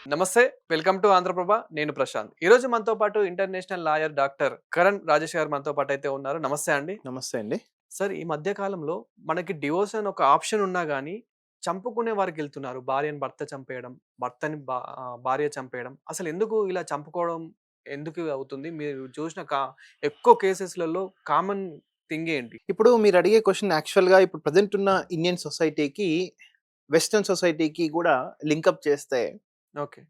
నమస్తే, welcome to Andhraprabha. నేను ప్రశాంత్. ఈరోజు మనతో పాటు international lawyer doctor Karan Rajesh గారు మనతో పాటు అయితే ఉన్నారు. నమస్తే అండి. నమస్తే అండి. సార్, ఈ మధ్య కాలంలో మనకి డివోర్స్ అని ఒక ఆప్షన్ ఉన్నా గానీ, చంపుకునే వారికి వెళ్తున్నారు. భార్యని భర్త చంపేయడం, భర్తని భార్య చంపేయడం. అసలు ఎందుకు ఇలా చంపుకోవడం ఎందుకు అవుతుంది? మీరు చూసిన ఎక్కువ కేసెస్‌లలో కామన్ థింగ్ ఏంటి? ఇప్పుడు మీరు అడిగే క్వెషన్ యాక్చువల్‌గా ఇప్పుడు ప్రెజెంట్ ఉన్న ఇండియన్ సొసైటీకి, వెస్టర్న్ సొసైటీకి గూడా లింకప్ చేస్తే ఓకే.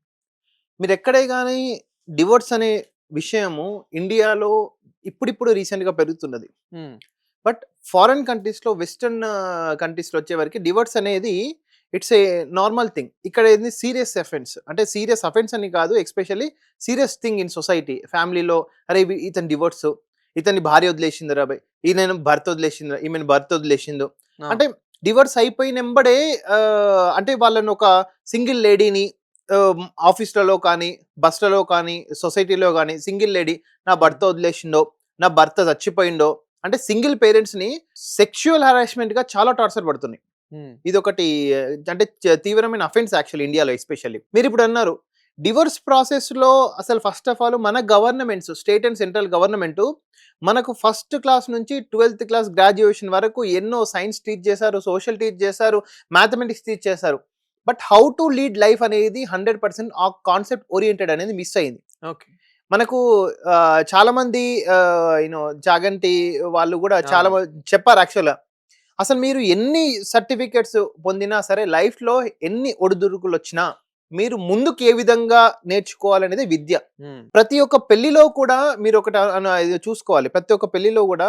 మీరెక్కడే గాని డివోర్స్ అనే విషయము ఇండియాలో ఇప్పుడిప్పుడు రీసెంట్‌గా పెరుగుతున్నది. హ్మ్. బట్ ఫారెన్ కంట్రీస్‌లో వెస్టర్న్ కంట్రీస్‌లో వచ్చేవరకి డివోర్స్ అనేది ఇట్స్ ఏ నార్మల్ థింగ్. ఇక్కడ ఏంది సీరియస్ అఫెన్స్. అంటే సీరియస్ అఫెన్స్ అని కాదు. Especially serious thing in society. ఫ్యామిలీలో అరే! ఇతను డివోర్సు. ఇతన్ని భార్య వదిలేసిందిరా బై. ఈయనను భర్త వదిలేసిందిరా. ఈమెను భర్త వదిలేసిండు. అంటే అవును. డివోర్స్ అయిపోయినంబడే అంటే వాళ్ళని ఒక సింగిల్ లేడీని ఆఫీస్‌లలో కానీ, బస్‌లలో కానీ, సొసైటీలో గానీ సింగిల్ లేడీ నా భర్త వదిలేసిండో, నా భర్త చచ్చిపోయిండో అంటే సింగిల్ పేరెంట్స్‌ని సెక్షువల్ హారాస్మెంట్‌గా చాలా టార్చర్ పడుతున్నాయి. హ్మ్. ఇదొకటి అంటే తీవ్రమైన అఫెన్స్ యాక్చువల్లీ ఇండియాలో ఎస్పెషల్లీ. మీరిప్పుడు అన్నారు డివోర్స్ ప్రాసెస్‌లో అసలు ఫస్ట్ ఆఫ్ ఆల్ మన governments state and central government మనకు ఫస్ట్ క్లాస్ నుంచి 12థ్ క్లాస్ గ్రాడ్యుయేషన్ వరకు ఎన్నో సైన్స్ టీచ్ చేశారు, సోషల్ టీచ్ చేశారు, మ్యాథమెటిక్స్ టీచ్ చేశారు. But how to lead life అనేది 100% ఆ కాన్సెప్ట్ ఓరియెంటెడ్ అనేది మిస్ అయింది. ఓకే. మనకు చాలామంది చాగంటి వాళ్ళు గూడా చాలా అవును. చెప్పారు యాక్చువల్‌గా. అసలు మీరు ఎన్ని సర్టిఫికేట్స్ పొందినా సరే లైఫ్‌లో ఎన్ని ఒడిదుడుకులొచ్చినా మీరు ముందుకు ఏ విధంగా నేర్చుకోవాలనేది విద్య. హ్మ్. ప్రతి ఒక్క పెళ్లిలో కూడా మీరొకటి ఇది చూసుకోవాలి. ప్రతి ఒక్క పెళ్లిలో గూడా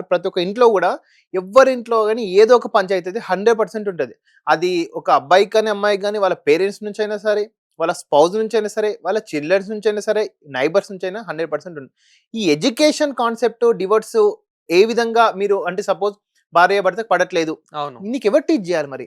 ప్రతి ఒక్క ఇంట్లో గూడా ఎవ్వరింట్లో గాని ఏదో ఒక పంచాయతీ అయితే 100% ఉంటది. అది ఒక అబ్బాయికి గాని, అమ్మాయికి గాని వాళ్ళ పేరెంట్స్ నుంచైనా సరే, వాళ్ళ స్పౌస్ నుంచైనా సరే, వాళ్ళ చిల్డ్రన్స్ నుంచైనా సరే, నైబర్స్ నుంచైనా 100% ఉంది. ఈ ఎడ్యుకేషన్ కాన్సెప్ట్ డివోర్స్ ఏ విధంగా మీరు అంటే సపోజ్ భార్యాభర్తకు పడట్లేదు. అవును. నీకెవరు టీచ్ జేయాలి మరి?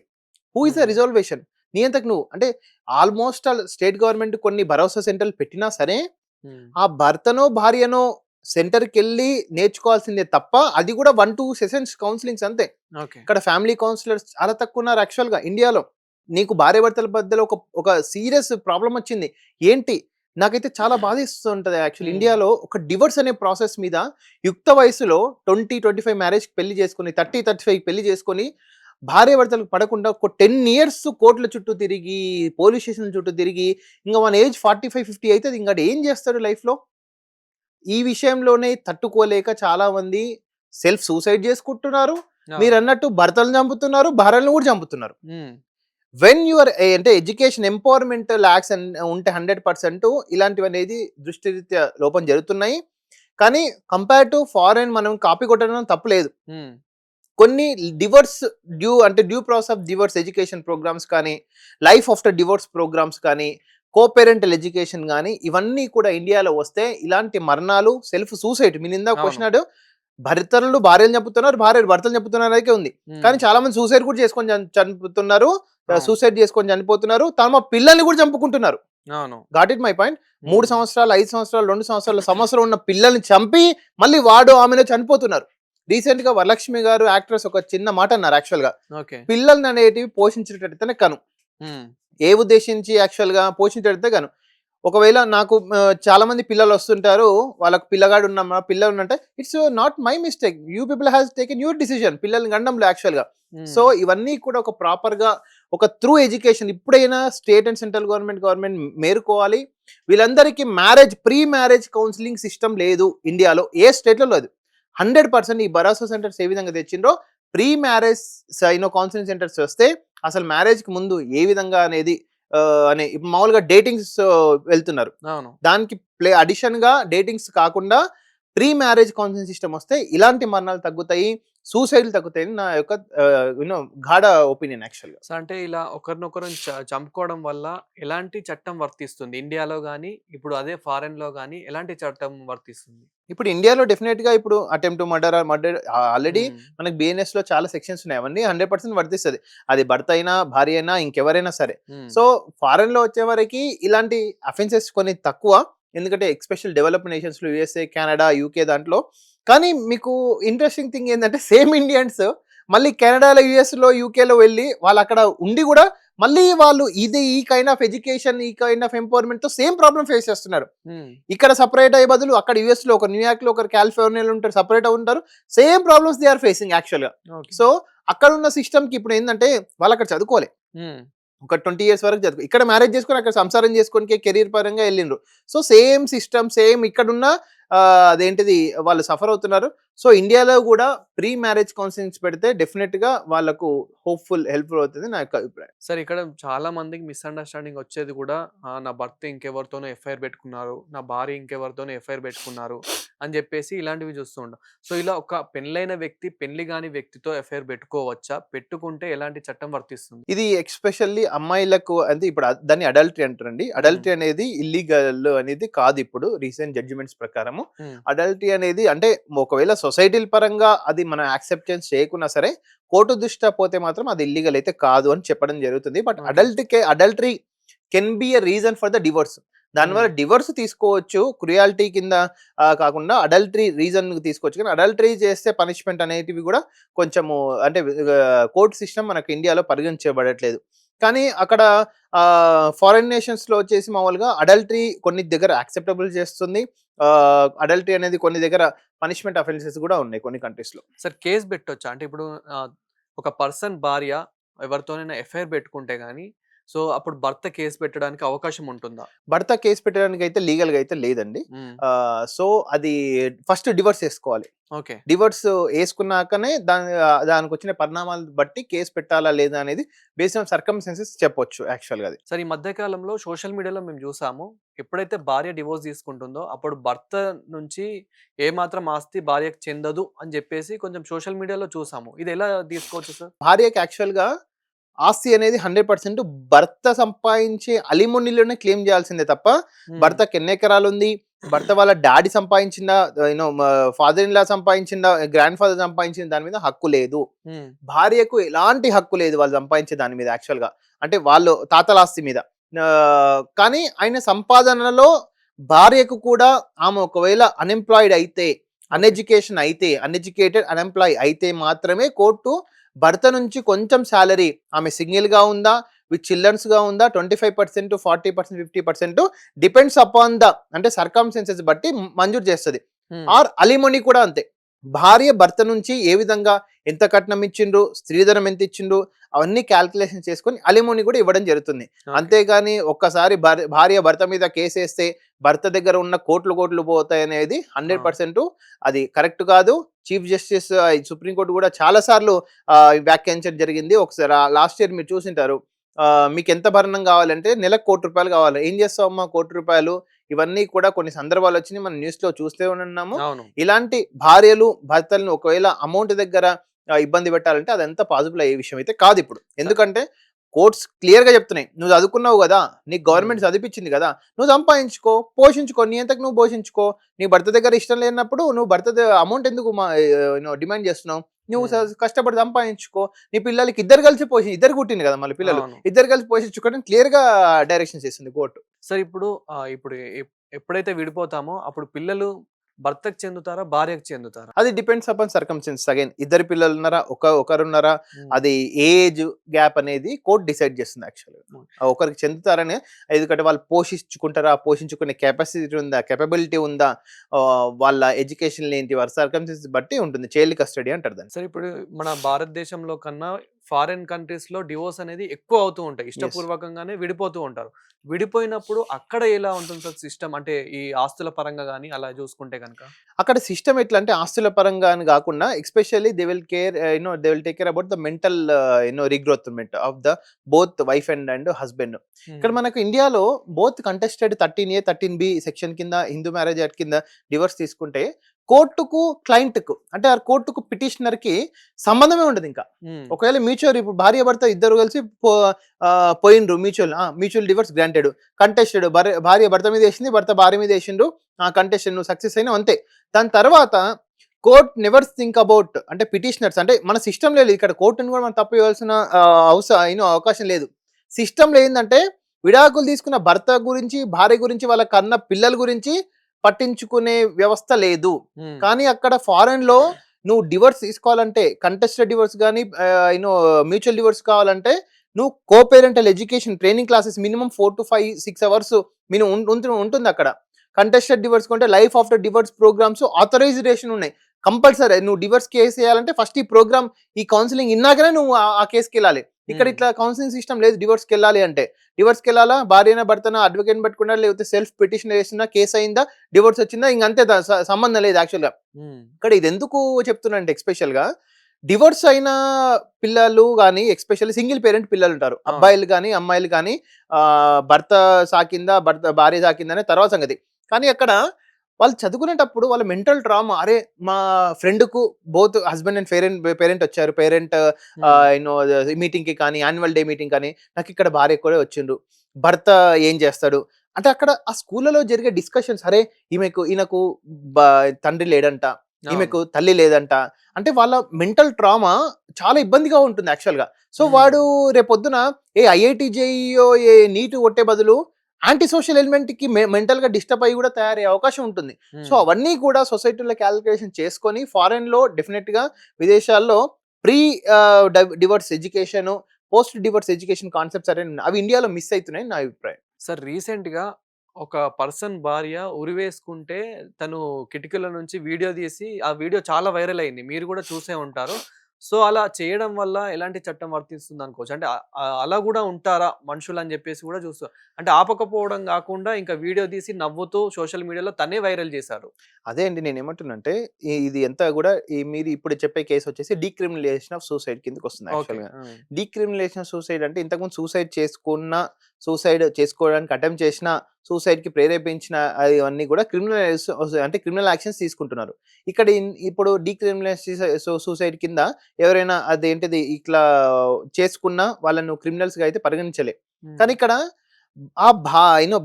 హూ ఈస్ ద హ్మ్. రిజాల్వేషన్? నీ అంతకు నువ్వు. అంటే ఆల్‌మోస్ట్ ఆల్ స్టేట్ గవర్నమెంట్ కొన్ని భరోసా సెంటర్‌లు పెట్టినా సరే, హ్మ్. ఆ భర్తనో, భార్యనో సెంటర్‌కెళ్ళి నేర్చుకోవాల్సిందే తప్ప, అది కూడా 1, 2 సెషన్స్ కౌన్సెలింగ్స్ అంతే. ఓకే. ఇక్కడ ఫ్యామిలీ కౌన్సిలర్స్ చాలా తక్కువున్నారు యాక్చువల్‌గా ఇండియాలో. నీకు భార్యాభర్తల మధ్యలో ఒక సీరియస్ ప్రాబ్లమ్ వచ్చింది. ఏంటి? నాకైతే చాలా బాధేస్తూ ఉంటది యాక్చువల్లీ హ్మ్. ఇండియాలో ఒక డివోర్స్ అనే ప్రాసెస్ మీద యుక్త వయస్సులో 20, 25 మ్యారేజ్‌కి పెళ్లి చేసుకొని, 30, 35 పెళ్లి చేసుకొని, భార్యాభర్తలకు పడకుండా ఒక 10 ఇయర్స్ కోర్ట్‌ల చుట్టూ తిరిగి, పోలీస్ స్టేషన్‌ల చుట్టూ తిరిగి, ఇంక మన ఏజ్ 45, 50 అయితది. ఇంక ఏం చేస్తాడు లైఫ్‌లో? ఈ విషయంలోనే తట్టుకోలేక చాలామంది సెల్ఫ్ సూసైడ్ చేసుకుంటున్నారు. అవును. మీరన్నట్టు భర్తలను చంపుతున్నారు, భార్యలను కూడా చంపుతున్నారు. హ్మ్. వెన్ యువర్ అంటే ఎడ్యుకేషన్ ఎంపవర్‌మెంట్ ల్యాక్స్ ఉంటే 100% ఇలాంటివనేది దృష్టిరీత్యా లోపం జరుగుతున్నాయి. కానీ కంపేర్ టు ఫారెన్ మనం కాపీ కొట్టడం తప్పు లేదు. హ్మ్. కొన్ని divorce due process of divorce education programmes కానీ, లైఫ్ ఆఫ్టర్ డివోర్స్ ప్రోగ్రామ్స్ కానీ, కో పేరెంటల్ ఎడ్యుకేషన్ గానీ, ఇవన్నీ కూడా ఇండియాలో వస్తే ఇలాంటి మరణాలు, సెల్ఫ్ సూసైడ్ మీరిందాక అవును. క్వెషన్ భర్తలు భార్యలు చంపుతున్నారు, భార్యలు భర్తలు చంపుతున్నారు అయితే ఉంది. హ్మ్. కానీ చాలా మంది సూసైడ్ కూడా చేసుకొని చనిపోతున్నారు. అవును. సూసైడ్ చేసుకొని చనిపోతున్నారు. తమ పిల్లల్ని కూడా చంపుకుంటున్నారు. అవును. Got it my point. 3 హ్మ్. సంవత్సరాలు, 5 సంవత్సరాలు, 2 సంవత్సరాల, సంవత్సరం ఉన్న పిల్లల్ని చంపి మళ్ళీ వాడు ఆమెను చనిపోతున్నారు. రీసెంట్‌గా వరలక్ష్మి గారు యాక్ట్రెస్ ఒక చిన్న మాట అన్నారు యాక్చువల్‌గా. ఓకే. పిల్లలననేటివి పోషించేటట్టయితేనే కను. హ్మ్. ఏ ఉద్దేశించి యాక్చువల్‌గా పోషించేటట్టే కను. ఒకవేళ నాకు చాలా మంది పిల్లలొస్తుంటారు. వాళ్ళకి పిల్లగాడు పిల్లలుందంటే it's not my mistake. You people has taken your decision పిల్లల్ని గనడంలో యాక్చువల్‌గా. సో, హ్మ్. ఇవన్నీ కూడా ఒక ప్రాపర్‌గా ఒక త్రూ ఎడ్యుకేషన్ ఇప్పుడైనా స్టేట్ అండ్ సెంట్రల్ గవర్నమెంట్ మేరుకోవాలి. వీళ్ళందరికీ ప్రీ మ్యారేజ్ కౌన్సెలింగ్ సిస్టమ్ లేదు ఇండియాలో. ఏ స్టేట్‌లో లేదు. 100% ఈ భరోసా సెంటర్స్ ఏ విధంగా తెచ్చిండ్రో ప్రీ మ్యారేజ్ కౌన్సెలింగ్ సెంటర్స్ వస్తే అసలు మ్యారేజ్‌కి ముందు ఏ విధంగా అనేది అని ఇప్పుడు మామూలుగా డేటింగ్స్ వెళ్తున్నారు. అవును. దానికి అడిషన్‌గా డేటింగ్స్ కాకుండా ప్రీ మ్యారేజ్ కౌన్సెలింగ్ సిస్టమ్ వస్తే ఇలాంటి మరణాలు తగ్గుతాయి. సూసైడ్‌లు తగ్గుతాయని నా యొక్క గాఢ ఒపీనియన్ యాక్చువల్‌గా. సో, అంటే ఇలా ఒకరినొకరు చంపుకోవడం వల్ల ఎలాంటి చట్టం వర్తిస్తుంది? ఇండియాలో గాని, ఇప్పుడు అదే ఫారెన్‌లో గాని ఎలాంటి చట్టం వర్తిస్తుంది? ఇప్పుడు ఇండియాలో డెఫినిట్‌గా ఇప్పుడు అటెంప్ట్ టు మర్డర్ ఆల్రెడీ హ్మ్. మనకు బీఎన్ఎస్‌లో చాలా సెక్షన్స్ ఉన్నాయి. అవన్నీ 100% వర్తిస్తది. అది భర్త అయినా, భార్య అయినా, ఇంకెవరైనా సరే. హ్మ్. సో, ఫారెన్‌లో వచ్చేవరకి ఇలాంటి అఫెన్సెస్ కొన్ని తక్కువ. ఎందుకంటే ఎస్పెషల్ డెవలప్డ్ నేషన్స్‌లో యూఎస్ఏ, కెనడా, యూకే దాంట్లో. కానీ మీకు ఇంట్రెస్టింగ్ థింగ్ ఏందంటే సేమ్ ఇండియన్స్ మళ్ళీ కెనడాలో, యుఎస్లో, యూకేలో వెళ్ళి వాళ్ళు అక్కడ ఉండి కూడా మళ్ళీ వాళ్ళు ఈ కైండ్ ఆఫ్ ఎడ్యుకేషన్, ఈ కైండ్ ఆఫ్ ఎంపవర్మెంట్ తో సేమ్ ప్రాబ్లమ్ ఫేస్ చేస్తున్నారు. ఇక్కడ సపరేట్ అయ్యే బదులు అక్కడ యుఎస్ లో ఒకరు, న్యూయార్క్ లో ఒకరు, కాలిఫోర్నియాలో ఉంటారు, సపరేట్ ఉంటారు. Same problems they are facing actual గా. సో అక్కడ ఉన్న సిస్టమ్ కి ఇప్పుడు ఏంటంటే వాళ్ళు అక్కడ చదువుకోవాలి, ఒక 20 years వరకు చదువు, ఇక్కడ మ్యారేజ్ చేసుకొని అక్కడ సంసారం చేసుకొని కెరీర్ పరంగా వెళ్ళిండ్రు. సో సేమ్ సిస్టమ్, సేమ్ ఇక్కడున్న అదేంటిది వాళ్ళు సఫర్ అవుతున్నారు. సో ఇండియాలో కూడా ప్రీ మ్యారేజ్ కౌన్సిలింగ్స్ పెడితే డెఫినెట్ గా వాళ్ళకు హోప్ఫుల్, హెల్ప్ఫుల్ అవుతుంది నా యొక్క అభిప్రాయం. సార్ ఇక్కడ చాలా మందికి మిస్‌అండర్‌స్టాండింగ్ వచ్చేది కూడా నా భర్త ఇంకెవరితోనో ఎఫ్ఐఆర్ పెట్టుకున్నారు, నా భార్య ఇంకెవరితోనో ఎఫ్ఐఆర్ పెట్టుకున్నారు అని చెప్పేసి ఇలాంటివి చూస్తూ ఉంటాం. సో ఇలా ఒక పెళ్లైన వ్యక్తి పెళ్లి కాని వ్యక్తితో ఎఫ్ఐఆర్ పెట్టుకోవచ్చా? పెట్టుకుంటే ఎలాంటి చట్టం వర్తిస్తుంది? ఇది ఎక్స్పెషల్లీ అమ్మాయిలకు అంటే ఇప్పుడు దాన్ని అడల్టరీ అంటారండి. అడల్టరీ అనేది ఇల్లీగల్ అనేది కాదు ఇప్పుడు రీసెంట్ జడ్జిమెంట్స్ ప్రకారము. అడల్టరీ అనేది అంటే ఒకవేళ సొసైటీ పరంగా అది మనం యాక్సెప్టెన్స్ చేయకున్నా సరే కోర్టు దృష్ట్యా పోతే మాత్రం అది ఇల్లీగల్ అయితే కాదు అని చెప్పడం జరుగుతుంది. But adultery can be a reason for the divorce. దానివల్ల డివోర్స్ తీసుకోవచ్చు, క్రుయాలిటీ కింద కాకుండా అడల్టరీ రీజన్ తీసుకోవచ్చు. కానీ అడల్టరీ చేస్తే పనిష్మెంట్ అనేటివి కూడా కొంచెము అంటే కోర్టు సిస్టమ్ మనకు ఇండియాలో పరిగణించబడట్లేదు. కానీ అక్కడ ఫారిన్ నేషన్స్ లో వచ్చేసి మామూలుగా అడల్టరీ కొన్ని దగ్గర యాక్సెప్టబుల్ చేస్తుంది. అడల్టరీ అనేది కొన్ని దగ్గర పనిష్మెంట్ అఫెన్సెస్ కూడా ఉన్నాయి కొన్ని కంట్రీస్ లో. సార్ కేసు పెట్టొచ్చా? అంటే ఇప్పుడు ఒక పర్సన్ భార్య ఎవరితోనైనా ఎఫ్ఐఆర్ పెట్టుకుంటే గానీ సో అప్పుడు భర్త కేసు పెట్టడానికి అవకాశం ఉంటుందా? భర్త కేసు పెట్టడానికి అయితే లీగల్ గా అయితే లేదండి. సో అది ఫస్ట్ డివోర్స్ వేసుకోవాలి. ఓకే. డివోర్స్ వేసుకున్నాకనే దానికి వచ్చిన పరిణామాలు బట్టి కేసు పెట్టాలా లేదా అనేది బేస్డ్ ఆన్ సర్కమ్స్టాన్సెస్ చెప్పొచ్చు యాక్చువల్ గా. సరే, ఈ మధ్య కాలంలో సోషల్ మీడియాలో మేము చూసాము, ఎప్పుడైతే భార్య డివోర్స్ తీసుకుంటుందో అప్పుడు భర్త నుంచి ఏ మాత్రం ఆస్తి భార్యకు చెందదు అని చెప్పేసి కొంచెం సోషల్ మీడియాలో చూసాము. ఇది ఎలా తీసుకోవచ్చు సార్? భార్యకి యాక్చువల్ గా ఆస్తి అనేది 100% భర్త సంపాదించే అలిమోనీలోనే క్లెయిమ్ చేయాల్సిందే తప్ప భర్తకి ఎన్ని ఎకరాలు ఉంది, భర్త వాళ్ళ డాడీ సంపాదించిందా, ఫాదర్ ఇన్ లా సంపాదించిందా, గ్రాండ్ ఫాదర్ సంపాదించిన దాని మీద హక్కు లేదు. భార్యకు ఎలాంటి హక్కు లేదు వాళ్ళు సంపాదించే దాని మీద యాక్చువల్ గా, అంటే వాళ్ళు తాతల ఆస్తి మీద. కానీ ఆయన సంపాదనలో భార్యకు కూడా ఆమె ఒకవేళ అన్ఎంప్లాయిడ్ అయితే, అన్ఎడ్యుకేటెడ్ అన్ఎంప్లాయ్ అయితే మాత్రమే కోర్టు భర్త నుంచి కొంచెం శాలరీ, ఆమె సింగిల్ గా ఉందా, విత్ చిల్డ్రన్స్ గా ఉందా, 25%, 40%, 50% డిపెండ్స్ అపాన్ ద అంటే సర్కమ్స్టాన్సెస్ బట్టి మంజూరు చేస్తుంది. ఆర్ అలిమోనీ కూడా అంతే, భార్య భర్త నుంచి ఏ విధంగా ఎంత కట్నం ఇచ్చిండ్రు, స్త్రీధనం ఎంత ఇచ్చిండ్రు, అవన్నీ క్యాల్కులేషన్ చేసుకొని అలిమోనీ కూడా ఇవ్వడం జరుగుతుంది. అంతేగాని ఒక్కసారి భార్య భర్త మీద కేసేస్తే భర్త దగ్గర ఉన్న కోట్లు పోతాయి అనేది 100% అది కరెక్ట్ కాదు. చీఫ్ జస్టిస్ సుప్రీంకోర్టు కూడా చాలా సార్లు వ్యాఖ్యానించడం జరిగింది. ఒకసారి లాస్ట్ ఇయర్ మీరు చూసింటారు, మీకు ఎంత భరణం కావాలంటే నెలకు ₹1,00,00,000 కావాలి, ఏం చేస్తావమ్మా ₹1,00,00,000, ఇవన్నీ కూడా కొన్ని సందర్భాలు వచ్చినాయి, మనం న్యూస్ లో చూస్తే ఉన్నాము. ఇలాంటి భార్యలు భర్తలను ఒకవేళ అమౌంట్ దగ్గర ఇబ్బంది పెట్టాలంటే అదంతా పాసిబుల్ అయ్యే విషయం అయితే కాదు ఇప్పుడు. ఎందుకంటే కోర్ట్స్ క్లియర్ గా చెప్తున్నాయి, నువ్వు చదువుకున్నావు కదా, నీకు గవర్నమెంట్ చదివించింది కదా, నువ్వు సంపాదించుకో, పోషించుకో, నీ అంతకు నువ్వు పోషించుకో. నీ భర్త దగ్గర ఇష్టం లేనప్పుడు నువ్వు భర్త అమౌంట్ ఎందుకు డిమాండ్ చేస్తున్నావు? నువ్వు కష్టపడి సంపాదించుకో, నీ పిల్లలకి ఇద్దరు కలిసి ఇద్దరు పుట్టింది కదా మళ్ళీ పిల్లలు, ఇద్దరు కలిసి పోషించుకోవడం క్లియర్ గా డైరెక్షన్ చేస్తుంది కోర్టు. సార్ ఇప్పుడు ఎప్పుడైతే విడిపోతామో అప్పుడు పిల్లలు భర్తకు చెందుతారా, భార్యకు చెందుతారా? అది డిపెండ్స్ అపాన్ సర్కమ్స్టాన్సెస్. అగైన్ ఇద్దరు పిల్లలు ఉన్నారా, ఒకరున్నారా, అది ఏజ్ గ్యాప్ అనేది కోర్ట్ డిసైడ్ చేస్తుంది యాక్చువల్గా. ఒకరికి చెందుతారని, ఎందుకంటే వాళ్ళు పోషించుకుంటారా, పోషించుకునే కేపబిలిటీ ఉందా, వాళ్ళ ఎడ్యుకేషన్ ఏంటి, వాళ్ళ సర్కమ్స్టాన్సెస్ బట్టి ఉంటుంది. చైల్డ్ కస్టడీ అంటారు దాన్ని. సరే, ఇప్పుడు మన భారతదేశంలో కన్నా ఫారెన్ కంట్రీస్ లో డివోర్స్ అనేది ఎక్కువ అవుతూ ఉంటాయి, ఇష్టపూర్వకంగానే విడిపోతూ ఉంటారు. విడిపోయినప్పుడు అక్కడ ఎలా ఉంటుంది సార్ సిస్టమ్, అంటే ఈ ఆస్తుల పరంగా కానీ అలా చూసుకుంటే కనుక? అక్కడ సిస్టమ్ ఎట్లా అంటే ఆస్తుల పరంగా అని కాకుండా especially they will take care about the mental రీగ్రోత్మెంట్ of the both wife and husband. ఇక్కడ మనకు ఇండియాలో both contested 13A 13B section కింద హిందూ మ్యారేజ్ యాక్ట్ కింద డివోర్స్ తీసుకుంటే కోర్టుకు క్లయింట్ కు అంటే ఆ కోర్టుకు పిటిషనర్ కి సంబంధమే ఉండదు. ఇంకా ఒకవేళ మ్యూచువల్, ఇప్పుడు భార్య భర్త ఇద్దరు కలిసి పోయిండ్రు, మ్యూచువల్ డివోర్స్ గ్రాంటెడ్, కంటెస్టెడ్, భార్య భర్త మీద వేసింది, భర్త భార్య మీద వేసిండ్రు, కంటెస్టెడ్, నువ్వు సక్సెస్ అయినా అంతే. దాని తర్వాత కోర్ట్ నెవర్ థింక్ అబౌట్ అంటే పిటిషనర్స్, అంటే మన సిస్టమ్ లేదు ఇక్కడ కోర్టును కూడా మనం తప్పు ఇవ్వాల్సిన అవకాశం లేదు. సిస్టంలో ఏంటంటే విడాకులు తీసుకున్న భర్త గురించి, భార్య గురించి, వాళ్ళ కన్న పిల్లల గురించి పట్టించుకునే వ్యవస్థ లేదు. కానీ అక్కడ ఫారెన్ లో నువ్వు డివోర్స్ తీసుకోవాలంటే కంటెస్టెడ్ డివోర్స్ కానీ యూనో మ్యూచువల్ డివోర్స్ కావాలంటే నువ్వు co parental education training classes minimum 4 to 5-6 hours minimum ఉంటుంది అక్కడ. కంటెస్టెడ్ డివోర్స్ కొంటే life after divorce programs authorization ఉన్నాయి. కంపల్సరీ నువ్వు డివోర్స్ కేసు వేయాలంటే ఫస్ట్ ఈ ప్రోగ్రామ్ ఈ కౌన్సిలింగ్ ఇన్నాకనే నువ్వు ఆ కేసుకి వెళ్ళాలి. ఇక్కడ ఇట్లా కౌన్సిలింగ్ సిస్టమ్ లేదు. డివోర్స్కి వెళ్ళాలి అంటే డివోర్స్కి వెళ్ళాలా, భార్యన భర్తన అడ్వకేట్ పెట్టుకున్నా, లేకపోతే సెల్ఫ్ పిటిషన్ వేసినా, కేసు అయిందా, డివోర్స్ వచ్చిందా, ఇంకంతే సంబంధం లేదు యాక్చువల్గా. ఇక్కడ ఇది ఎందుకు చెప్తున్నా అంటే ఎక్స్పెషల్గా డివోర్స్ అయిన పిల్లలు కానీ ఎక్స్పెషల్లీ సింగిల్ పేరెంట్ పిల్లలు ఉంటారు. అబ్బాయిలు కానీ అమ్మాయిలు కానీ భర్త సాకిందా భార్య సాకిందా అనే తర్వాత సంగతి. కానీ అక్కడ వాళ్ళు చదువుకునేటప్పుడు వాళ్ళ మెంటల్ ట్రామా, అరే మా ఫ్రెండ్కు బోత్ హస్బెండ్ అండ్ పేరెంట్ వచ్చారు, పేరెంట్ యూనో మీటింగ్కి కానీ యాన్యువల్ డే మీటింగ్ కానీ, నాకు ఇక్కడ భార్య కూడా వచ్చిండ్రు, భర్త ఏం చేస్తాడు అంటే అక్కడ ఆ స్కూళ్ళలో జరిగే డిస్కషన్స్, అరే ఈయనకు తండ్రి లేడంట, ఈమెకు తల్లి లేదంట, అంటే వాళ్ళ మెంటల్ ట్రామా చాలా ఇబ్బందిగా ఉంటుంది యాక్చువల్గా. సో వాడు రేపొద్దున ఐఐటి జేఈఓ నీట్ కొట్టే బదులు యాంటీ సోషల్ ఎలిమెంట్ కి మెంటల్ గా డిస్టర్బ్ అయ్యి కూడా తయారయ్యే అవకాశం ఉంటుంది. సో అవన్నీ కూడా సొసైటీలో క్యాలిక్యులేషన్ చేసుకొని ఫారెన్ లో డెఫినెట్ గా విదేశాల్లో pre divorce education, post divorce education concepts అనేవి అవి ఇండియాలో మిస్ అవుతున్నాయి నా అభిప్రాయం. సార్ రీసెంట్ గా ఒక పర్సన్ భార్య ఉరివేసుకుంటే తను కిటికీల నుంచి వీడియో తీసి ఆ వీడియో చాలా వైరల్ అయింది. మీరు కూడా చూసే ఉంటారు. సో అలా చేయడం వల్ల ఎలాంటి చట్టం వర్తిస్తుంది అనుకోవచ్చు? అంటే అలా కూడా ఉంటారా మనుషులు అని చెప్పేసి కూడా చూస్తా. అంటే ఆపకపోవడం కాకుండా ఇంకా వీడియో తీసి నవ్వుతూ సోషల్ మీడియాలో తనే వైరల్ చేశారు. అదే అండి నేను ఏమంటున్నంటే ఇది ఎంత కూడా మీరు ఇప్పుడు చెప్పే కేసు వచ్చేసి డీక్రిమినలైజేషన్ ఆఫ్ సూసైడ్ కిందకి వస్తుంది యాక్చువల్గా. డీక్రిమినలైజేషన్ ఆఫ్ సూసైడ్ అంటే ఇంతకుముందు సూసైడ్ చేసుకోవడానికి అటెంప్ట్ చేసిన, సూసైడ్ కి ప్రేరేపించిన అవన్నీ కూడా క్రిమినల్ యాక్షన్స్ తీసుకుంటున్నారు. ఇక్కడ ఇప్పుడు డీక్రిమినలైజేషన్ సూసైడ్ కింద ఎవరైనా అదేంటిది ఇట్లా చేసుకున్నా వాళ్ళను క్రిమినల్స్ గా అయితే పరిగణించలే. కానీ ఇక్కడ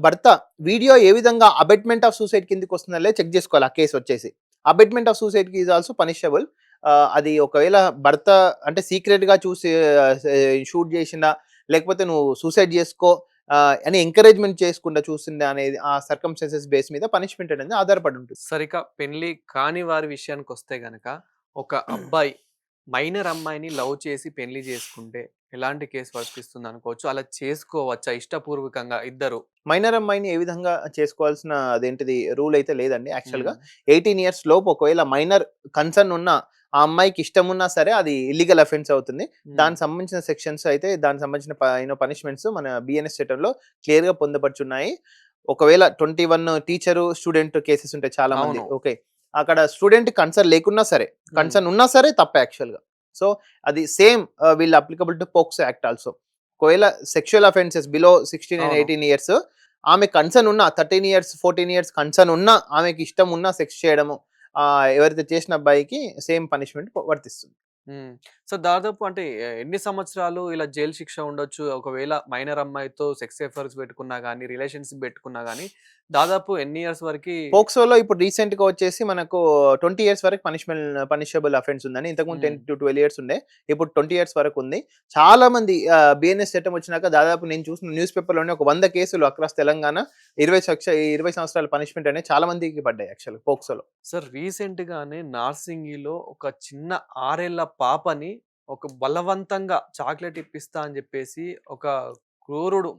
భర్త వీడియో ఏ విధంగా అబెట్మెంట్ ఆఫ్ సూసైడ్ కిందకి వస్తుందో చెక్ చేసుకోవాలి. ఆ కేసు వచ్చేసి అబెట్మెంట్ ఆఫ్ సూసైడ్ కి ఈజ్ ఆల్సో పనిషబుల్. అది ఒకవేళ భర్త అంటే సీక్రెట్ గా చూసి షూట్ చేసిందా, లేకపోతే నువ్వు సూసైడ్ చేసుకో అని ఎంకరేజ్మెంట్ చేసుకుంటా చూసిందా అనేది ఆ సర్కమ్స్టాన్సెస్ బేస్ మీద పనిష్మెంట్ అనేది ఆధారపడి ఉంటుంది. సరిగా పెళ్లి కాని వారి విషయానికి వస్తే గనక ఒక అబ్బాయి మైనర్ అమ్మాయిని లవ్ చేసి పెళ్లి చేసుకుంటే ఎలాంటి కేసు వర్తిస్తుంది అనుకోవచ్చు? అలా చేసుకోవచ్చా ఇష్టపూర్వకంగా ఇద్దరు? మైనర్ అమ్మాయిని ఏ విధంగా చేసుకోవాల్సిన అదేంటిది రూల్ అయితే లేదండి యాక్చువల్గా. 18 years లోపు ఒకవేళ మైనర్ కన్సర్న్ ఉన్న ఆ అమ్మాయికి ఇష్టం ఉన్నా సరే అది ఇల్లీగల్ అఫెన్స్ అవుతుంది. దానికి సంబంధించిన సెక్షన్స్ అయితే దానికి సంబంధించిన పనిష్మెంట్స్ మన బిఎన్ఎస్ చట్టంలో క్లియర్ గా పొందపరుచున్నాయి. ఒకవేళ 21 టీచరు స్టూడెంట్ కేసెస్ ఉంటాయి చాలా మంది. ఓకే, అక్కడ స్టూడెంట్ కన్సర్న్ లేకున్నా సరే, కన్సర్న్ ఉన్నా సరే తప్పే యాక్చువల్గా. సో అది సేమ్ వీళ్ళు applicable to POCSO act also. ఒకవేళ sexual offences below 16 and 18 years ఆమె కన్సర్న్ ఉన్నా, 13 years 14 years కన్సర్న్ ఉన్నా, ఆమెకి ఇష్టం ఉన్నా సెక్స్ చేయడము ఎవరైతే చేసిన అబ్బాయికి సేమ్ పనిష్మెంట్ వర్తిస్తుంది. సో దాదాపు అంటే ఎన్ని సంవత్సరాలు ఇలా జైలు శిక్ష ఉండొచ్చు? ఒకవేళ మైనర్ అమ్మాయితో సెక్స్ అఫైర్స్ పెట్టుకున్నా గానీ, రిలేషన్షిప్ పెట్టుకున్నా గానీ దాదాపు ఎన్ని ఇయర్స్ వరకు? పోక్సోలో ఇప్పుడు రీసెంట్ గా వచ్చేసి మనకు 20 years వరకు పనిషబుల్ అఫెన్స్ ఉందని. ఇంతకుముందు 10 to 12 years ఉండే, ఇప్పుడు 20 years వరకు ఉంది. చాలా మంది బిఎన్ఎస్ చట్టం వచ్చినాక దాదాపు నేను చూసిన న్యూస్ పేపర్ లోనే ఒక 100 కేసులు అక్రాస్ తెలంగాణ 20 సంవత్సరాల పనిష్మెంట్ అనేది చాలా మందికి పడ్డాయి యాక్చువల్ పోక్సోలో. సార్ రీసెంట్ గానే నార్సింగిలో ఒక చిన్న 6 ఏళ్ల పాపని ఒక బలవంతంగా చాక్లెట్ ఇప్పిస్తా అని చెప్పేసి ఒక క్రూరుడు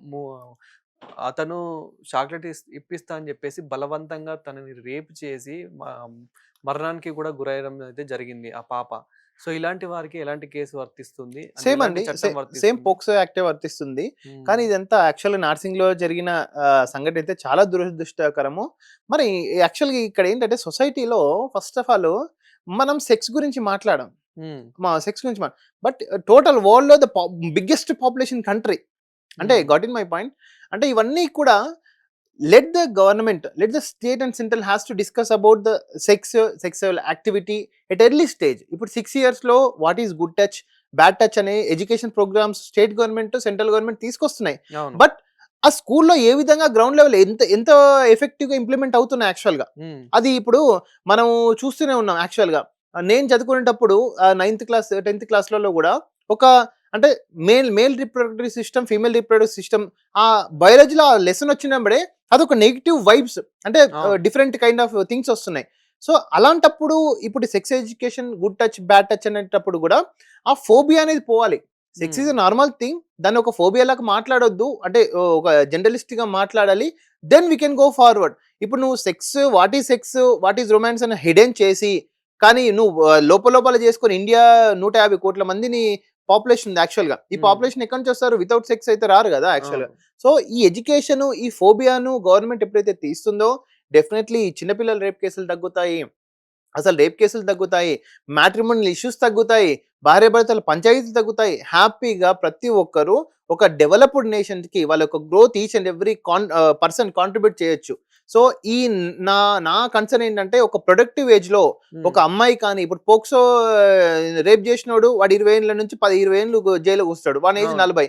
అతను చాక్లెట్ ఇప్పిస్తా అని చెప్పేసి బలవంతంగా తనని రేప్ చేసి మరణానికి కూడా గురయ్యడం అయితే జరిగింది ఆ పాప. సో ఇలాంటి వారికి ఎలాంటి కేసు వర్తిస్తుంది? సేమ్ అండి, సేమ్ పోక్సో యాక్టే వర్తిస్తుంది. కానీ ఇదంతా యాక్చువల్గా నార్సింగ్ లో జరిగిన సంఘటన అయితే చాలా దురదృష్టకరము. మరి యాక్చువల్గా ఇక్కడ ఏంటంటే సొసైటీలో ఫస్ట్ ఆఫ్ ఆల్ మనం సెక్స్ గురించి మాట్లాడాం, బట్ టోటల్ వరల్డ్ లో ద బిగ్గెస్ట్ పాపులేషన్ కంట్రీ అంటే గాట్ ఇన్ మై పాయింట్ అంటే ఇవన్నీ కూడా let the state and central has to discuss about the sexual activity at early stage. ఇప్పుడు 6 years లో what is good touch, bad touch అనే education programs state government central government తీసుకొస్తున్నాయి. But ఆ స్కూల్లో ఏ విధంగా గ్రౌండ్ లెవెల్ ఎంత effective గా ఇంప్లిమెంట్ అవుతున్నాయి యాక్చువల్ గా అది ఇప్పుడు మనం చూస్తూనే ఉన్నాం. యాక్చువల్ గా నేను చదువుకునేటప్పుడు 9th class 10th classలలో కూడా ఒక అంటే male reproductive system, female reproductive system ఆ బయాలజీలో ఆ లెసన్ వచ్చినప్పుడే అదొక నెగిటివ్ వైబ్స్ అంటే డిఫరెంట్ కైండ్ ఆఫ్ థింగ్స్ వస్తున్నాయి. సో అలాంటప్పుడు ఇప్పుడు sex education good touch bad touch అనేటప్పుడు కూడా ఆ ఫోబియా అనేది పోవాలి. Sex is normal thing. దాన్ని ఒక ఫోబియా లాగా మాట్లాడొద్దు. అంటే ఒక జనరలిస్ట్ గా మాట్లాడాలి. Then we can go forward. ఇప్పుడు నువ్వు సెక్స్ వాట్ ఈస్ రొమాన్స్ అని హిడెన్ చేసి, కానీ నువ్వు లోపల చేసుకొని ఇండియా 150 కోట్ల మందిని పాపులేషన్ ఉంది యాక్చువల్ గా. ఈ పాపులేషన్ ఎక్కడి నుంచి వస్తారు? వితౌట్ సెక్స్ అయితే రారు కదా యాక్చువల్ గా. సో ఈ ఎడ్యుకేషన్, ఈ ఫోబియాను గవర్నమెంట్ ఎప్పుడైతే తీస్తుందో డెఫినెట్లీ చిన్నపిల్లల రేప్ కేసులు తగ్గుతాయి. అసలు రేప్ కేసులు తగ్గుతాయి. మ్యాట్రిమోనియల్ ఇష్యూస్ తగ్గుతాయి. భార్యాభర్తల పంచాయతీలు తగ్గుతాయి. హ్యాపీగా ప్రతి ఒక్కరు ఒక డెవలప్డ్ నేషన్‌కి వాళ్ళ యొక్క growth each and every person contribute చేయొచ్చు. సో ఈ నా నా కన్సర్న్ ఏంటంటే ఒక ప్రొడక్టివ్ ఏజ్‌లో ఒక అమ్మాయి కానీ ఇప్పుడు పోక్సో రేప్ చేసినోడు వాడు 20 ఏళ్ల నుంచి 10, 20 ఏళ్ళు జైలులో కూస్తాడు. వాని ఏజ్ 40.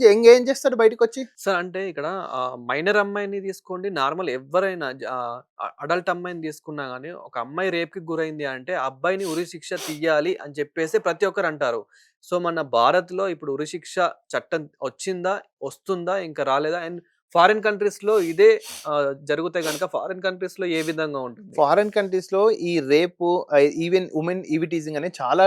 ఇంకేం చేస్తాడు బయటకొచ్చి? సార్ అంటే ఇక్కడ మైనర్ అమ్మాయిని తీసుకోండి, నార్మల్ ఎవ్వరైనా అడల్ట్ అమ్మాయిని తీసుకున్నా గానీ, ఒక అమ్మాయి రేప్‌కి గురైంది అంటే, ఆ అబ్బాయిని ఉరి శిక్ష తీయాలి అని చెప్పేసి ప్రతి ఒక్కరు అంటారు. సో, మన భారత్‌లో ఇప్పుడు ఉరి శిక్ష చట్టం వచ్చిందా? వస్తుందా? ఇంకా రాలేదా? అండ్ ఫారిన్ కంట్రీస్‌లో ఇదే జరిగితే గనుక ఫారిన్ కంట్రీస్‌లో ఏ విధంగా ఉంటుంది? ఫారిన్ కంట్రీస్‌లో ఈ రేపు ఈవెన్ వుమెన్ ఈవి టీజింగ్ అనేది చాలా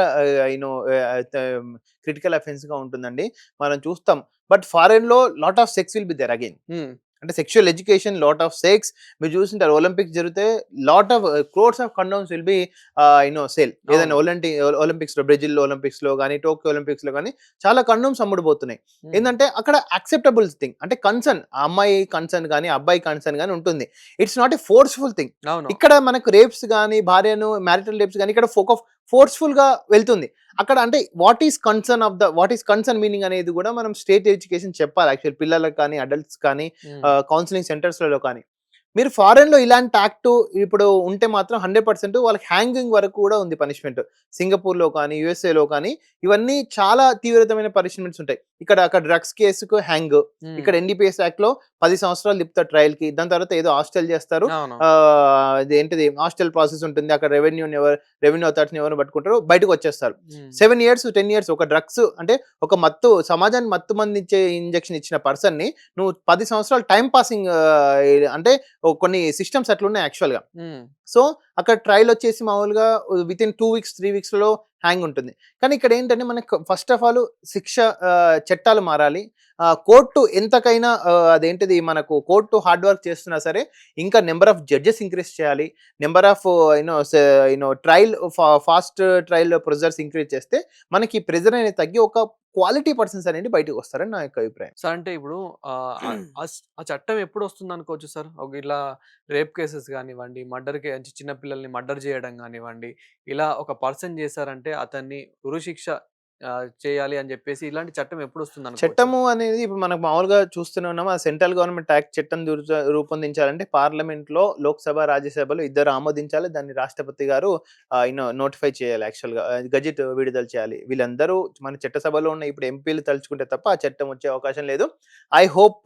క్రిటికల్ అఫెన్స్‌గా ఉంటుందండి. మనం చూస్తాం. బట్ ఫారెన్‌లో lot of sex will be there again. Hmm. అంటే sexual education, lot of sex. మీరు చూసింటారు ఒలింపిక్స్ జరిగితే lot of crores of condoms will be sale. ఏదైనా అవును. ఒలింపిక్స్‌లో బ్రెజిల్ ఒలింపిక్స్‌లో గాని, టోక్యో ఒలింపిక్స్‌లో గాని చాలా కండోమ్స్ అమ్ముడుపోతున్నాయి. హ్మ్. ఏందంటే అక్కడ యాక్సెప్టబుల్ థింగ్. అంటే కన్సర్న్, ఆ అమ్మాయి కన్సర్న్ గాని, అబ్బాయి కన్సర్న్ గాని ఉంటుంది. It's not a forceful thing. అవును. ఇక్కడ మనకు రేప్స్ గాని, భార్యను మ్యారిటల్ రేప్స్ గాని ఇక్కడ ఫోర్స్‌ఫుల్‌గా వెళ్తుంది. అక్కడ అంటే వాట్ ఈస్ కన్సర్న్ మీనింగ్ అనేది కూడా మనం స్టేట్ ఎడ్యుకేషన్ చెప్పాలి యాక్చువల్లీ పిల్లలకు కానీ, అడల్ట్స్ కానీ, హ్మ్. కౌన్సిలింగ్ సెంటర్స్‌లలో కానీ. మీరు ఫారెన్‌లో ఇలాంటి యాక్ట్ ఇప్పుడు ఉంటే మాత్రం 100% వాళ్ళకి హ్యాంగింగ్ వరకు కూడా ఉంది పనిష్మెంట్. సింగపూర్‌లో కానీ, యూఎస్ఏలో కానీ ఇవన్నీ చాలా తీవ్రతమైన పనిష్మెంట్స్ ఉంటాయి. అక్కడ డ్రగ్స్ కేసుకు హ్యాంగ్. హ్మ్. ఇక్కడ ఎన్‌డీపీఎస్ యాక్ట్‌లో 10 సంవత్సరాలు తిప్పుతారు ట్రయల్‌కి. దాని తర్వాత ఏదో హాస్టల్ చేస్తారు. అవును. ఇదేంటిది హాస్టల్ ప్రాసెస్ ఉంటుంది. అక్కడ రెవెన్యూ అథారిటీని ఎవరిని పట్టుకుంటారో బయటకొచ్చేస్తారు. హ్మ్. 7 ఇయర్స్, 10 ఇయర్స్ ఒక డ్రగ్స్ అంటే ఒక సమాజానికి మత్తు మందించే ఇంజెక్షన్ ఇచ్చిన పర్సన్‌ని నువ్వు 10 సంవత్సరాలు టైమ్ పాసింగ్ అంటే కొన్ని సిస్టమ్స్ అట్లున్నాయి యాక్చువల్‌గా. హ్మ్. సో, అక్కడ ట్రయల్ వచ్చేసి మామూలుగా వితిన్ 2 వీక్స్, 3 వీక్స్‌లో హ్యాంగ్ ఉంటుంది. కానీ ఇక్కడ ఏంటంటే మనకు ఫస్ట్ ఆఫ్ ఆల్ శిక్ష చట్టాలు మారాలి. కోర్టు ఎంతకైనా అదేంటిది మనకు కోర్టు హార్డ్ వర్క్ చేస్తున్నా సరే, ఇంకా నంబర్ ఆఫ్ జడ్జెస్ ఇంక్రీజ్ చేయాలి. Number of trial fast trial procedures increase చేస్తే మనకి ప్రెజర్ అనేది తగ్గి ఒక క్వాలిటీ పర్సన్స్ అనేది బయటకి వస్తారని నా యొక్క అభిప్రాయం. సార్ అంటే ఇప్పుడు ఆ చట్టం ఎప్పుడొస్తుందనుకోవచ్చు సార్? ఇట్లా రేప్ కేసెస్ గానివ్వండి, చిన్న పిల్లల్ని మర్డర్ జేయడం గానివ్వండి, ఇలా ఒక పర్సన్ చేశారంటే అతన్ని ఉరిశిక్ష చేయాలి అని జెప్పేసి ఇలాంటి చట్టం ఎప్పుడొస్తుందనుకోవచ్చు? చట్టము అనేది ఇప్పుడు మనకు మామూలుగా చూస్తూనే ఉన్నాం. ఆ సెంట్రల్ గవర్నమెంట్ యాక్ట్ చట్టం రూపొందించాలంటే పార్లమెంట్‌లో, లోక్‌సభ, రాజ్యసభలో ఇద్దరు ఆమోదించాలి. దాన్ని రాష్ట్రపతి గారు నోటిఫై చేయాలి యాక్చువల్‌గా. గజెట్ విడుదల చేయాలి. వీళ్ళందరూ మన చట్టసభలో ఉన్న ఇప్పుడు ఎంపీలు తలుచుకుంటే తప్ప ఆ చట్టం వచ్చే అవకాశం లేదు. I hope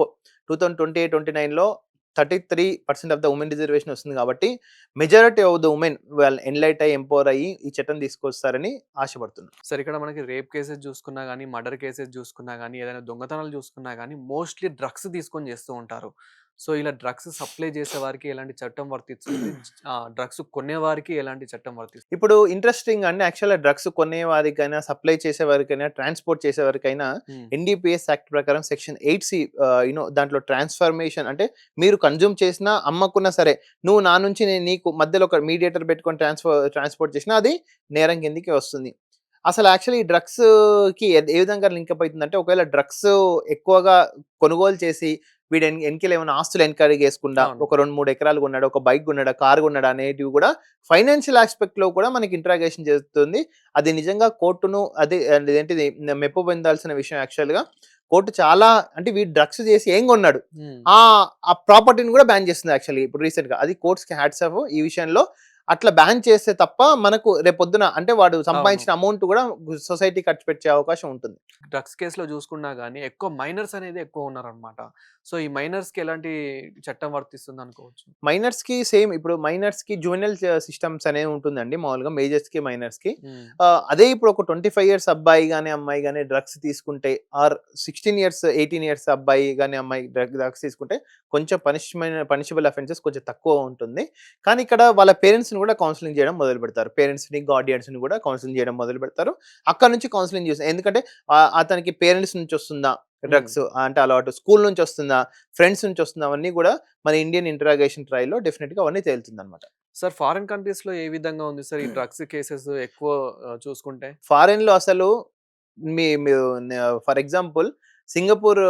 2028, 29లో 33% of the women reservation వస్తుంది కాబట్టి మెజారిటీ ఆఫ్ ద వుమెన్ వాళ్ళు ఎన్‌లైట్ అయ్యి, ఎంపవర్ అయ్యి ఈ చట్టం తీసుకొస్తారని ఆశపడుతున్నాను. సరే ఇక్కడ మనకి రేప్ కేసెస్ జూసుకున్నా గానీ, మర్డర్ కేసెస్ జూసుకున్నా గానీ, ఏదైనా దొంగతనాలు జూసుకున్నా గానీ, మోస్ట్‌లీ డ్రగ్స్ తీసుకొని జేస్తూ ఉంటారు. సో, ఇలా డ్రగ్స్ సప్లై జేసే వారికి ఎలాంటి చట్టం వర్తిస్తుంది? డ్రగ్స్ కొనేవారికి ఎలాంటి చట్టం వర్తిస్తుంది? ఇప్పుడు ఇంట్రెస్టింగ్ అండి. యాక్చువల్‌గా డ్రగ్స్ కొనేవారికైనా, సప్లై చేసేవారికైనా, ట్రాన్స్‌పోర్ట్ చేసేవారికైనా హ్మ్. ఎన్‌డీపీఎస్ యాక్ట్ ప్రకారం సెక్షన్ 8సి దాంట్లో ట్రాన్స్‌ఫర్మేషన్ అంటే మీరు కన్జ్యూమ్ చేసినా, అమ్మకున్నా సరే, నువ్వు నా నుంచి నేను నీకు మధ్యలో ఒక మీడియేటర్ పెట్టుకొని ట్రాన్స్‌పోర్ట్ చేసినా అది నేరం కిందకే వస్తుంది. అసలు యాక్చువల్లీ ఈ డ్రగ్స్‌కి ఏ విధంగా లింకప్ అయితుందంటే ఒకవేళ డ్రగ్స్ ఎక్కువగా కొనుగోలు చేసి వీడు ఎనకాల ఏమైనా ఆస్తులు వెనకడిగేసుకుండా అవును. ఒక 2, 3 ఎకరాలు కొన్నాడా, ఒక బైక్ కొన్నాడా, కార్ కొన్నాడా అనేటివి కూడా ఫైనాన్షియల్ ఆస్పెక్ట్‌లో కూడా మనకి ఇంట్రాగేషన్ చేస్తుంది. అది నిజంగా కోర్టును అదేంటిది మెప్పు పొందాల్సిన విషయం యాక్చువల్‌గా. కోర్టు చాలా అంటే వీడు డ్రగ్స్ చేసి ఏం కొన్నాడు? హ్మ్. ఆ ఆ ప్రాపర్టీని కూడా బ్యాన్ చేస్తుంది యాక్చువల్లీ ఇప్పుడు రీసెంట్‌గా. అది కోర్ట్స్‌కి హ్యాట్స్ ఆఫ్ ఈ విషయంలో. అట్లా బ్యాన్ చేస్తే తప్ప మనకు రేపొద్దున అంటే వాడు అవును. సంపాదించిన అమౌంట్ కూడా సొసైటీ ఖర్చు పెట్టే అవకాశం ఉంటుంది. డ్రగ్స్ కేస్‌లో జూసుకున్నా గానీ, ఎక్కువ మైనర్స్ అనేది ఎక్కువ ఉన్నారనమాట. సో, ఈ మైనర్స్‌కి ఎలాంటి చట్టం వర్తిస్తుందనుకోవచ్చు? మైనర్స్‌కి సేమ్ ఇప్పుడు మైనర్స్‌కి జువెనైల్ సిస్టమ్స్ అనేవి ఉంటుందండి మామూలుగా మేజర్స్‌కి, మైనర్స్‌కి. హ్మ్. అదే ఇప్పుడు ఒక 25 ఇయర్స్ అబ్బాయి గాని, అమ్మాయి గాని డ్రగ్స్ తీసుకుంటే ఆర్ 16 ఇయర్స్, 18 ఇయర్స్ అబ్బాయి గాని, అమ్మాయి డ్రగ్స్ తీసుకుంటే కొంచెం పనిషబుల్ అఫెన్సెస్ కొంచెం తక్కువ ఉంటుంది. కానీ ఇక్కడ వాళ్ళ పేరెంట్స్ పేరెంట్స్‌ని కూడా కౌన్సెలింగ్ చేయడం మొదలుపెడతారు. పేరెంట్స్‌ని, గార్డియన్స్‌ని కూడా కౌన్సెలింగ్ చేయడం మొదలుపెడతారు. అక్కడి నుంచి కౌన్సెలింగ్ చేసి ఎందుకంటే అతనికి పేరెంట్స్ నుంచి వస్తుందా హ్మ్. డ్రగ్స్ అంటే అలవాటు, స్కూల్ నుంచి వస్తుందా, ఫ్రెండ్స్ నుంచి వస్తుందా అవన్నీ కూడా మన ఇండియన్ ఇంటరాగేషన్ ట్రయల్‌లో డెఫినిట్‌గా అవన్నీ తేలుతుందన్నమాట. సార్ ఫారిన్ కంట్రీస్‌లో ఏ విధంగా ఉంది సార్ ఈ డ్రగ్స్ కేసెస్ ఎక్కువ చూసుకుంటే? ఫారెన్‌లో అసలు మీరు ఫర్ ఎగ్జాంపుల్ సింగపూర్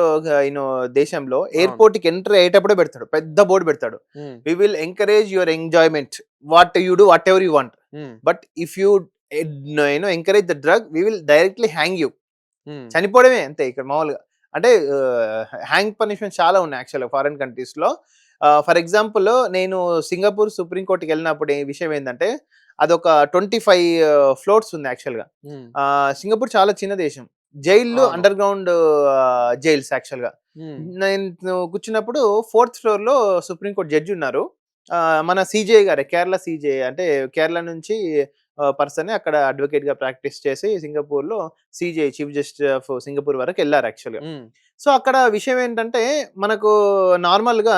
దేశంలో అవును. ఎయిర్‌పోర్ట్‌కి ఎంటర్ అయ్యేటప్పుడే పెడతాడు. పెద్ద బోర్డ్ పెడతాడు. Hmm. We will encourage your ఎంజాయ్‌మెంట్. What you do whatever you want. Hmm. But if you encourage the drug we will డైరెక్ట్‌లీ హ్యాంగ్ యూ. హ్మ్. చనిపోవడమే అంతే ఇక్కడ మామూలుగా. అంటే హ్యాంగ్ పనిష్మెంట్స్ చాలా ఉన్నాయి యాక్చువల్‌గా ఫారిన్ కంట్రీస్‌లో. ఫర్ ఎగ్జాంపుల్ నేను సింగపూర్ సుప్రీం కోర్ట్‌కెళ్ళినప్పుడు ఈ విషయం ఏందంటే, అదొక 25 ఫ్లోర్స్ ఉంది యాక్చువల్‌గా. హ్మ్. సింగపూర్ చాలా చిన్న దేశం. జైల్లు అవును. అండర్ గ్రౌండ్ జైల్స్ యాక్చువల్‌గా. హ్మ్. నేను కూర్చున్నప్పుడు ఫోర్త్ ఫ్లోర్‌లో సుప్రీం కోర్ట్ జడ్జ్ ఉన్నారు. మన సీజేఐ గారే కేరళ సీజేఐ అంటే కేరళ నుంచి పర్సనే అక్కడ అడ్వకేట్‌గా ప్రాక్టీస్ చేసి సింగపూర్‌లో CJI chief justice of Singapore వరకెళ్లారు యాక్చువల్‌గా. హ్మ్. సో, అక్కడ విషయం ఏంటంటే, మనకు నార్మల్‌గా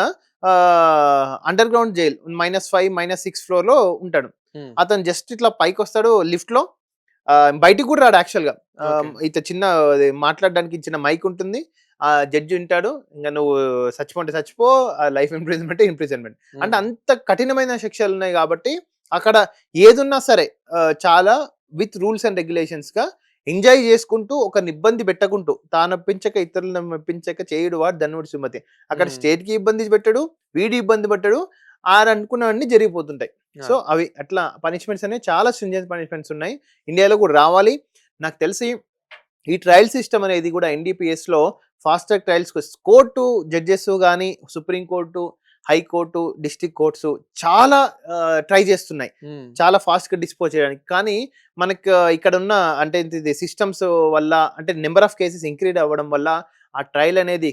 అండర్ గ్రౌండ్ జైల్ -5, -6 ఫ్లోర్‌లో ఉంటాడు. హ్మ్. అతను జస్ట్ ఇట్లా పైకొస్తాడు లిఫ్ట్‌లో. బయటికి కూడా రాడు యాక్చువల్‌గా. ఓకే. ఇత చిన్న అది మాట్లాడడానికి చిన్న మైక్ ఉంటుంది. జడ్జ్ వింటాడు. ఇంక నువ్వు చచ్చిపోంటే చచ్చిపో, లైఫ్ ఇంప్రిజన్‌మెంటే ఇంప్రిజన్‌మెంట్. అంటే హ్మ్. అంత కఠినమైన శిక్షలున్నాయి గాబట్టి, అక్కడ ఏదున్నా సరే చాలా విత్ రూల్స్ అండ్ రెగ్యులేషన్స్‌గా ఎంజాయ్ చేసుకుంటూ, ఒకరిని ఇబ్బంది పెట్టకుంటూ, తానొప్పించక ఇతరులను మెప్పించక చేయుడు వాడు ధన్యుడు సుమతి. అక్కడ హ్మ్. స్టేట్‌కి ఇబ్బంది పెట్టడు, వీడు ఇబ్బంది పట్టడు. ఆడనుకున్నవన్నీ జరిగిపోతుంటాయి. ఆ! సో, అవి అట్లా పనిష్మెంట్స్ అనేవి చాలా స్ట్రింజెంట్ పనిష్మెంట్స్ ఉన్నాయి. ఇండియాలో కూడా రావాలి. నాకు తెలిసి ఈ ట్రయల్ సిస్టమ్ అనేది కూడా ఎన్‌డీపీఎస్‌లో ఫాస్ట్ ట్రాక్ ట్రయల్స్‌కి కోర్టు జడ్జెస్ గాని, supreme court, high court, district courts చాలా ట్రై చేస్తున్నాయి. హ్మ్. చాలా ఫాస్ట్‌గా డిస్పోజ్ చేయడానికి. కానీ మనకు ఇక్కడున్న అంటే ఇది సిస్టమ్స్ వల్ల అంటే నంబర్ ఆఫ్ కేసెస్ ఇంక్రీజ్ అవ్వడం వల్ల ఆ ట్రయల్ అనేది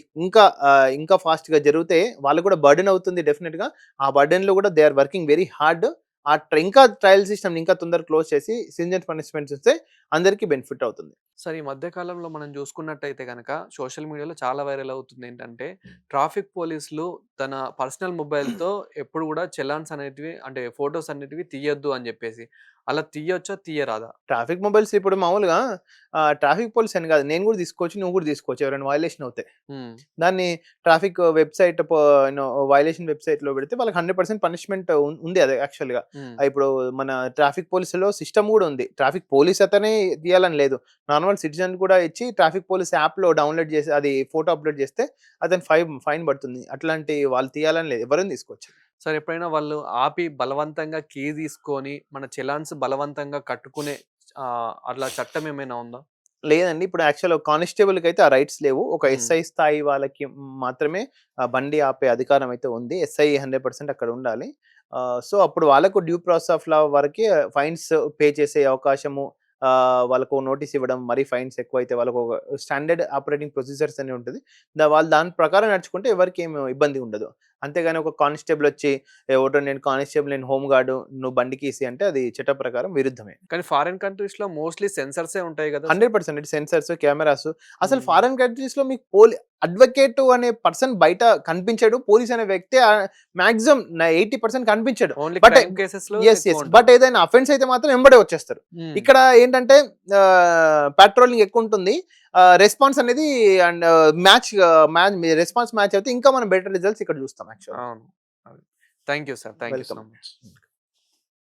ఇంకా ఫాస్ట్‌గా జరిగితే వాళ్ళకి కూడా బర్డెన్ అవుతుంది డెఫినిట్‌గా. ఆ బర్డెన్‌లో కూడా they are working very hard. ఇంకా ట్రయల్ సిస్టమ్‌ని ఇంకా తొందరగా క్లోజ్ చేసి స్ట్రింజెంట్ పనిష్మెంట్స్ ఇస్తే అందరికీ బెనిఫిట్ అవుతుంది. సార్ ఈ మధ్య కాలంలో మనం చూసుకున్నట్టయితే గనక సోషల్ మీడియాలో చాలా వైరల్ అవుతుంది ఏంటంటే, ట్రాఫిక్ పోలీసులు తన పర్సనల్ మొబైల్‌తో ఎప్పుడు కూడా చలాన్స్ అనేటివి అంటే ఫోటోస్ అనేటివి తీయొద్దు అని చెప్పేసి. అలా తీయొచ్చా? తీయరాదా? ట్రాఫిక్ మొబైల్స్ ఇప్పుడు మామూలుగా ట్రాఫిక్ పోలీస్ అని కాదు. నేను కూడా తీసుకోవచ్చు. నువ్వు కూడా తీసుకోవచ్చు. ఎవరైనా వయలేషన్ అవుతే. హ్మ్. దాన్ని ట్రాఫిక్ వెబ్‌సైట్ వయలేషన్ వెబ్‌సైట్‌లో పెడితే వాళ్ళకి 100% పనిష్మెంట్ ఉంది అది యాక్చువల్‌గా. హ్మ్. ఇప్పుడు మన ట్రాఫిక్ పోలీస్‌లో సిస్టమ్ కూడా ఉంది. ట్రాఫిక్ పోలీస్ అతనే తీయాలని లేదు. నార్మల్ సిటిజన్ కూడా ఇచ్చి ట్రాఫిక్ పోలీస్ యాప్‌లో డౌన్‌లోడ్ చేసి అది ఫోటో అప్‌లోడ్ చేస్తే అతనికి ఫైన్ పడుతుంది. అట్లాంటి వాళ్ళు తీయాలని లేదు. ఎవరైనా తీసుకోవచ్చు. సార్ ఎప్పుడైనా వాళ్ళు ఆపి బలవంతంగా కీ తీసుకొని మన చలాన్స్ బలవంతంగా కట్టుకునే అట్లా చట్టం ఏమైనా ఉందా? లేదండి. ఇప్పుడు యాక్చువల్‌గా కానిస్టేబుల్‌కైతే ఆ రైట్స్ లేవు. ఒక హ్మ్. ఎస్ఐ స్థాయి వాళ్ళకి మాత్రమే బండి ఆపే అధికారం అయితే ఉంది. ఎస్ఐ 100% అక్కడ ఉండాలి. సో, అప్పుడు వాళ్ళకు డ్యూ ప్రాసెస్ ఆఫ్ లా వరకే ఫైన్స్ పే చేసే అవకాశము, వాళ్ళకు నోటీస్ ఇవ్వడం, మరీ ఫైన్స్ ఎక్కువైతే వాళ్ళకు ఒక స్టాండర్డ్ ఆపరేటింగ్ ప్రొసీజర్స్ అని ఉంటది. వాళ్ళు దాని ప్రకారం నడుచుకుంటే ఎవరికీ ఏమి ఇబ్బంది ఉండదు. అంతేగాని ఒక కానిస్టేబుల్ వచ్చి, "ఎవడో నేను కానిస్టేబుల్, నేను హోమ్ గార్డ్, నువ్వు బండికి ఇసి" అంటే అది చట్ట ప్రకారం విరుద్ధమే. కానీ ఫారిన్ కంట్రీస్‌లో మోస్ట్‌లీ సెన్సార్సే ఉంటాయి గదా సార్? 100% ఇటు సెన్సార్స్, కెమెరాస్. అసలు హ్మ్. ఫారిన్ కంట్రీస్‌లో మీకు అడ్వకేట్ అనే పర్సన్ బయట కనిపించడు. పోలీస్ అనే వ్యక్తి మాక్సిమం 80% కనిపించడు. ఓన్లీ బట్ క్రైమ్ కేసెస్‌లో యెస్. బట్ ఎక్కువుంటది. ఏదైనా అఫెన్స్ అయితే మాత్రం ఎంబడే వచ్చేస్తారు. హ్మ్. ఇక్కడ ఏంటంటే పెట్రోలింగ్ ఎక్కువుంటుంది. రెస్పాన్స్ అనేది and match match response match అయితే ఇంకా మనం బెటర్ రిజల్ట్స్ ఇక్కడ చూస్తాం యాక్చువల్‌గా. అవును. అది. Thank you sir. Thank you so welcome. Much.